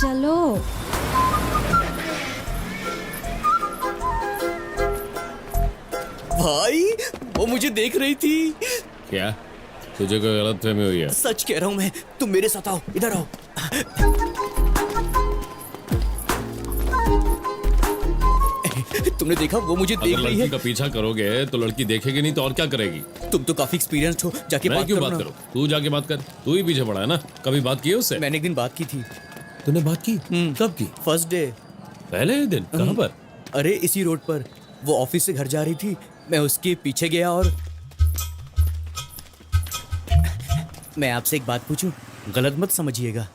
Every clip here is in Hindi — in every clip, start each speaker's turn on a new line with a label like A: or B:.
A: चलो।
B: भाई वो मुझे देख रही थी।
C: क्या तुझे कोई गलतफहमी हुई है?
B: सच कह रहा हूँ मैं, तुम मेरे साथ आओ, इधर आओ। तुमने देखा वो मुझे देख
C: अगर
B: रही
C: लड़की
B: है।
C: का पीछा करोगे तो लड़की देखेगी नहीं तो और क्या करेगी?
B: तुम तो काफी एक्सपीरियंस्ड हो, जाके
C: मैं
B: बात
C: क्यों
B: करो
C: बात
B: ना।
C: करूं? तू जाके बात कर, तू ही पीछे पड़ा है ना। कभी बात की है उससे?
B: मैंने एक दिन बात की थी।
C: तूने बात की? कब की?
B: First day.
C: पहले ही दिन? कहाँ पर?
B: अरे इसी रोड पर। वो ऑफिस से घर जा रही थी, मैं उसके पीछे गया और मैं आपसे एक बात पूछूं, गलत मत समझिएगा।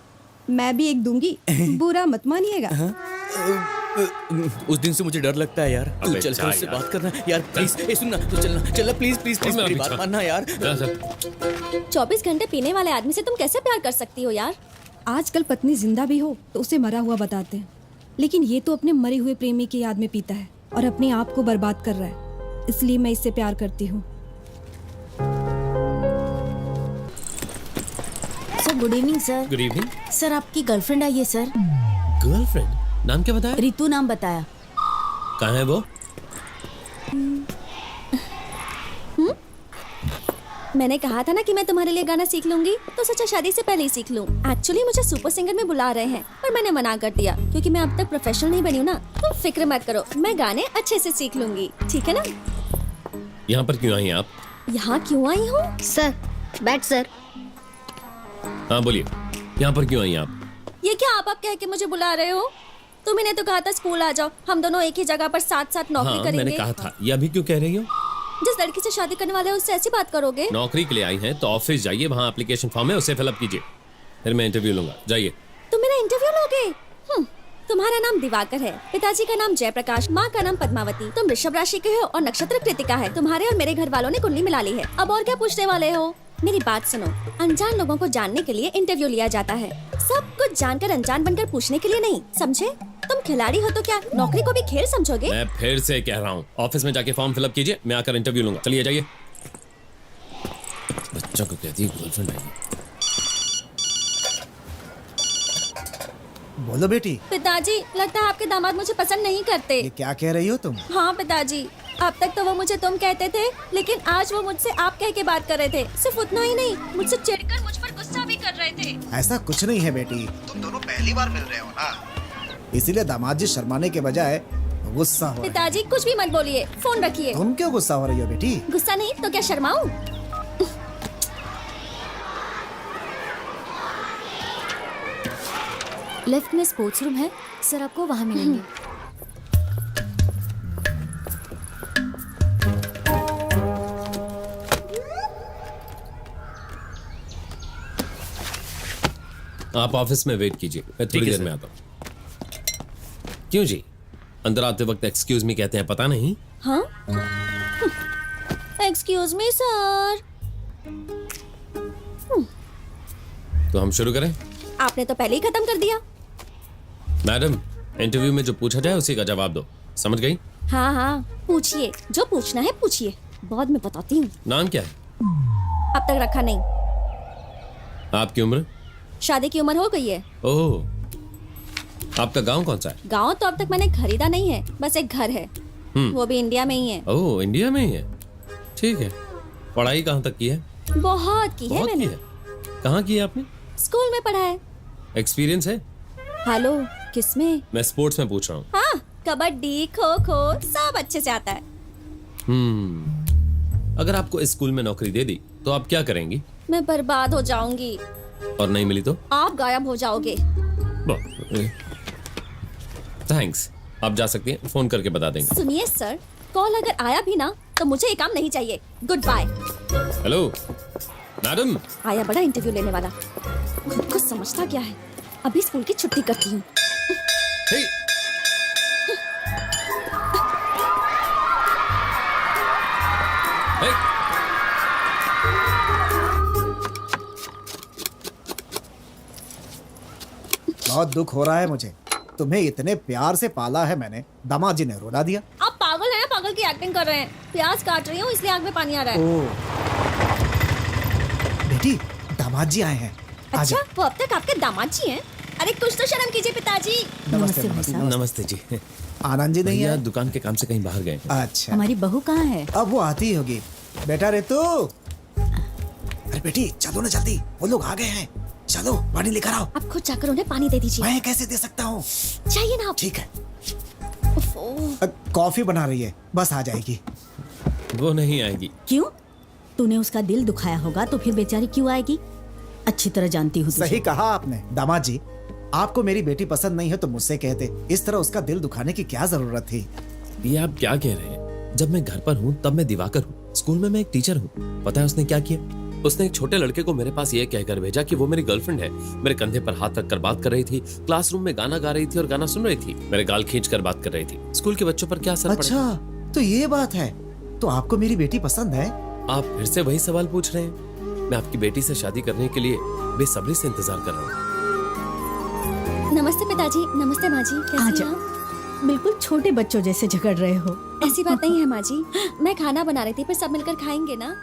A: मैं भी एक दूंगी, बुरा मत मानिएगा।
B: उस दिन से मुझे डर लगता है यार। तू
C: अबे
B: चलकर
C: जा
B: उससे
C: यार।
B: बात करना यार, प्लीज। ए सुनना, तो चलना प्लीज प्लीज प्लीज,
C: मेरा
B: मेरी बात
C: पीछा।
B: मानना यार।
C: जा, चल।
D: 24 घंटे पीने वाले आदमी से तुम कैसे प्यार कर सकती हो यार?
A: आजकल पत्नी जिंदा भी हो तो उसे मरा हुआ बताते हैं, लेकिन ये तो अपने मरे हुए प्रेमी की याद में पीता है और अपने आप को बर्बाद कर रहा है। इसलिए मैं इससे प्यार करती हूँ।
E: Sir good evening sir.
C: Good evening.
E: Sir आपकी गर्लफ्रेंड आई है सर।
C: गर्लफ्रेंड? नाम क्या बताया?
E: रितु नाम बताया।
C: कहाँ है वो?
D: मैंने कहा था ना कि मैं तुम्हारे लिए गाना सीख लूंगी, तो सोचा शादी से पहले ही सीख लूं। एक्चुअली मुझे सुपर सिंगर में बुला रहे हैं, पर मैंने मना कर दिया क्योंकि मैं अब तक प्रोफेशनल नहीं बनी हूँ ना। तुम फिक्र मत करो, मैं गाने अच्छे से सीख लूंगी, ठीक है ना?
C: यहाँ पर क्यों आई आप?
D: यहाँ क्यों आई हूँ?
E: सर बैठ सर।
C: हाँ बोलिए, यहाँ पर क्यों आई आप?
D: ये क्या आप कह के मुझे बुला रहे हो? तुम्ही ने तो कहा था स्कूल आ जाओ, हम दोनों एक ही जगह पर साथ साथ नौकरी
C: हाँ
D: करेंगे।
C: मैंने कहा था, ये अभी क्यों कह रही हो?
D: जिस लड़की से शादी करने वाले हो उससे ऐसी बात करोगे?
C: नौकरी के लिए आई हैं तो ऑफिस जाइए, वहाँ एप्लीकेशन फॉर्म है, उसे फिलअप कीजिए, फिर मैं इंटरव्यू लूंगा। जाइए।
D: तुम मेरा इंटरव्यू लोगे? तुम्हारा नाम दिवाकर है, पिताजी का नाम जयप्रकाश, माँ का नाम पद्मावती। तुम वृषभ राशि के हो और नक्षत्र कृतिका है। तुम्हारे और मेरे घर वालों ने कुंडली मिला ली है। अब और क्या पूछने वाले हो? मेरी बात सुनो, अनजान लोगों को जानने के लिए इंटरव्यू लिया जाता है, सब कुछ जानकर अनजान बनकर पूछने के लिए नहीं, समझे? तुम खिलाड़ी हो तो क्या नौकरी को भी खेल समझोगे?
C: मैं फिर से कह रहा हूँ, ऑफिस में जाके फॉर्म फिलअप कीजिए, मैं आकर इंटरव्यू लूंगा। चलिए जाइए। बच्चों को कहती है गर्लफ्रेंड आई।
F: बोलो बेटी,
D: पिताजी, लगता है आपके दामाद मुझे पसंद नहीं करते।
F: ये क्या कह रही हो तुम?
D: हाँ पिताजी, अब तक तो वो मुझे तुम कहते थे, लेकिन आज वो मुझसे आप कह के बात कर रहे थे। सिर्फ उतना ही नहीं, मुझसे चिढ़कर मुझ पर गुस्सा भी कर रहे थे।
F: ऐसा कुछ नहीं है बेटी, तुम दोनों पहली बार मिल रहे हो ना, इसीलिए दामाद जी शर्माने के बजाय गुस्सा हो रहे हैं।
D: पिताजी कुछ भी मत बोलिए, फोन रखिए।
F: तुम क्यों गुस्सा हो रही हो बेटी?
D: गुस्सा नहीं तो क्या शर्माऊं?
E: लेफ्ट में स्पोर्ट्स रूम है सर, आपको वहाँ मिलेंगे।
C: आप ऑफिस में वेट कीजिए, मैं थोड़ी
B: ठीक है,
C: देर
B: सर।
C: में आता हूँ। क्यों जी, अंदर आते वक्त एक्सक्यूज मी कहते हैं, पता नहीं?
D: हाँ? Excuse me sir.
C: तो हम शुरू करें?
D: आपने तो पहले ही खत्म कर दिया।
C: मैडम, इंटरव्यू में जो पूछा जाए उसी का जवाब दो, समझ गई?
D: हाँ हाँ, पूछिए, जो पूछना है पूछिए, बाद में बताती हूँ।
C: नाम क्या है?
D: अब तक रखा नहीं।
C: आपकी उम्र?
D: शादी की उम्र हो गई है।
C: ओह, आपका गांव कौन सा है?
D: गांव तो अब तक मैंने खरीदा नहीं है, बस एक घर है, वो भी इंडिया में ही है।
C: ओह, इंडिया में ही है, ठीक है। पढ़ाई कहाँ तक की है?
D: बहुत की है
C: बहुत की
D: मैंने।
C: है। कहाँ की है आपने?
D: स्कूल में पढ़ा है।
C: एक्सपीरियंस है?
D: हेलो, किसमें?
C: मैं स्पोर्ट्स में पूछ रहा हूँ।
D: हाँ, कबड्डी, खो खो सब अच्छे से आता है।
C: अगर आपको इस स्कूल में नौकरी दे दी तो आप क्या करेंगी?
D: मैं बर्बाद हो जाऊंगी।
C: और नहीं मिली तो?
D: आप गायब हो जाओगे।
C: थैंक्स, आप जा सकती हैं, फोन करके बता देंगे।
D: सुनिए सर, कॉल अगर आया भी ना तो मुझे ये काम नहीं चाहिए। Good bye.
C: Hello madam.
D: आया बड़ा इंटरव्यू लेने वाला, खुद को समझता क्या है। अभी स्कूल की छुट्टी करती हूँ।
C: हे, हे,
F: बहुत दुख हो रहा है मुझे, तुम्हें इतने प्यार से पाला है मैंने, दामाद जी ने रुला दिया।
D: आप पागल हैं, पागल की एक्टिंग कर रहे हैं। प्याज काट रही हूँ इसलिए आग में पानी आ रहा है।
F: ओ बेटी, दामाद जी आए हैं। आ
D: अच्छा,
F: जाओ।
D: वो अब तक आपके दामाद जी हैं? अरे कुछ तो शर्म कीजिए पिताजी।
F: नमस्ते
E: भाई
F: नमस्ते।
E: साहब।
C: नमस्ते जी।
F: आनंद जी नहीं
C: भैया
F: है?
C: दुकान के काम से कहीं बाहर गए।
F: अच्छा,
E: हमारी बहू कहाँ है?
F: अब वो आती ही होगी। बेटा रेतू, अरे बेटी चलो ना जल्दी, वो लोग आ गए हैं। चलो पानी लेकर आओ।
D: आप खुद जाकर उन्हें पानी दे दीजिए।
F: मैं कैसे दे सकता हूँ?
D: चाहिए ना आप।
F: ठीक है,
D: उफ़,
F: कॉफी बना रही है, बस आ जाएगी।
C: वो नहीं आएगी।
E: क्यों? तूने उसका दिल दुखाया होगा तो फिर बेचारी क्यों आएगी? अच्छी तरह जानती हूँ तुझे।
F: सही कहा आपने। दामाद जी, आपको मेरी बेटी पसंद नहीं है तो मुझसे कहते, इस तरह उसका दिल दुखाने की क्या जरूरत थी?
C: ये आप क्या कह रहे हैं? जब मैं घर पर हूँ तब मैं दिवाकर हूँ, स्कूल में मैं एक टीचर हूँ। पता है उसने क्या किया? उसने एक छोटे लड़के को मेरे पास ये कहकर भेजा कि वो मेरी गर्लफ्रेंड है। मेरे कंधे पर हाथ रखकर बात कर रही थी, क्लासरूम में गाना गा रही थी और गाना सुन रही थी, मेरे गाल खींच कर बात कर रही थी। स्कूल के बच्चों पर क्या असर पड़ेगा?
F: अच्छा, तो ये बात है। तो आपको मेरी बेटी पसंद है?
C: आप फिर से वही सवाल पूछ रहे हैं? मैं आपकी बेटी से शादी करने के लिए बेसब्री से इंतजार कर रहा हूँ।
D: नमस्ते पिताजी। नमस्ते माँ जी, कैसी
E: आजा।
D: हैं आप?
E: बिल्कुल छोटे बच्चों जैसे झगड़ रहे हो।
D: ऐसी बात नहीं है माँ जी, मैं खाना बना रही थी, फिर सब मिलकर खाएंगे ना।